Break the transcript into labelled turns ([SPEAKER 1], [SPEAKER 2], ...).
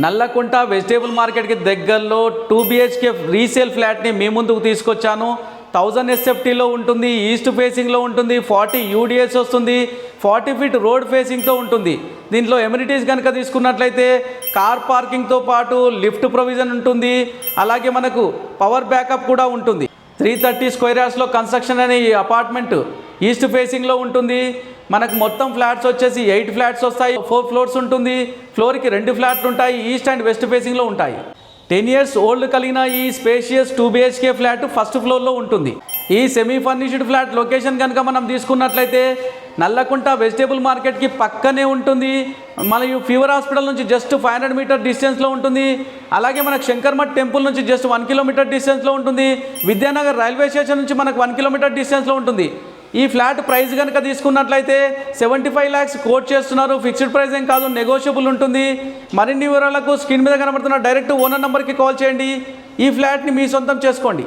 [SPEAKER 1] Nallakunta vegetable మార్కెట్కి దగ్గరలో 2 BHK resale ఫ్లాట్ని మీ ముందుకు తీసుకొచ్చాను. 1000 SFTలో ఉంటుంది, ఈస్ట్ ఫేసింగ్లో ఉంటుంది, 40 UDS వస్తుంది, 40 ఫీట్ రోడ్ ఫేసింగ్తో ఉంటుంది. దీంట్లో ఎమ్యూనిటీస్ కనుక తీసుకున్నట్లయితే కార్ పార్కింగ్తో పాటు లిఫ్ట్ ప్రొవిజన్ ఉంటుంది, అలాగే మనకు పవర్ బ్యాకప్ కూడా ఉంటుంది. 330 స్క్వేర్ యార్డ్స్లో కన్స్ట్రక్షన్ అనే ఈ అపార్ట్మెంట్ ఈస్ట్ ఫేసింగ్లో ఉంటుంది. మనకు మొత్తం ఫ్లాట్స్ వచ్చేసి 8 ఫ్లాట్స్ వస్తాయి, 4 ఫ్లోర్స్ ఉంటుంది. ఫ్లోర్కి 2 ఫ్లాట్లు ఉంటాయి, ఈస్ట్ అండ్ వెస్ట్ ఫేసింగ్లో ఉంటాయి. 10 ఇయర్స్ ఓల్డ్ కలిగిన ఈ స్పేషియస్ 2 BHK ఫ్లాట్ ఫస్ట్ ఫ్లోర్లో ఉంటుంది. ఈ సెమీ ఫర్నిష్డ్ ఫ్లాట్ లొకేషన్ కనుక మనం తీసుకున్నట్లయితే నల్లకుంట వెజిటేబుల్ మార్కెట్కి పక్కనే ఉంటుంది. మరియు ఫీవర్ హాస్పిటల్ నుంచి జస్ట్ 500 మీటర్ డిస్టెన్స్లో ఉంటుంది. అలాగే మనకు శంకర్మఠ్ టెంపుల్ నుంచి జస్ట్ 1 కిలోమీటర్ డిస్టెన్స్లో ఉంటుంది. విద్యానగర్ రైల్వే స్టేషన్ నుంచి మనకు 1 కిలోమీటర్ డిస్టెన్స్లో ఉంటుంది. ఈ ఫ్లాట్ ప్రైస్ కనుక తీసుకున్నట్లయితే 75 lakhs కోట్ చేస్తున్నారు. ఫిక్స్డ్ ప్రైస్ ఏం కాదు, నెగోషియబుల్ ఉంటుంది. మరిన్ని వివరాలకు స్క్రీన్ మీద కనబడుతున్న డైరెక్ట్ ఓనర్ నెంబర్కి కాల్ చేయండి. ఈ ఫ్లాట్ని మీ సొంతం చేసుకోండి.